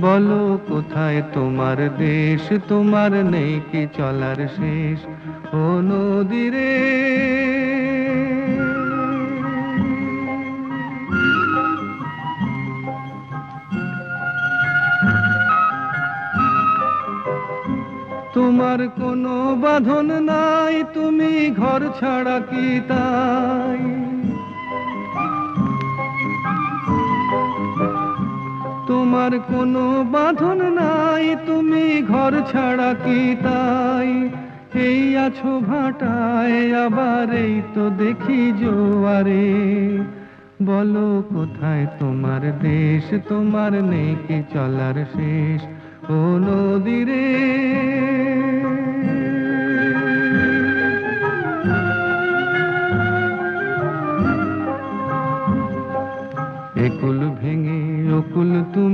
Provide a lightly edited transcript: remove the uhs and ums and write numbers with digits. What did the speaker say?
বলো কোথায় তোমার দেশ, তোমার নেই কি চলার শেষ? ও নদী রে, তোমার কোনো বাঁধন নাই, তুমি ঘর ছাড়া কি তাই? তোমার কোনো বাঁধন নাই, তুমি ঘর ছাড়া কি তাই? এই আছো ভাটায়, আবার এই তো দেখি জোয়ারে। বলো কোথায় তোমার দেশ, তোমার নেই কি চলার শেষ? ও নদী রে, একুল ভেঙে অকুল তুমি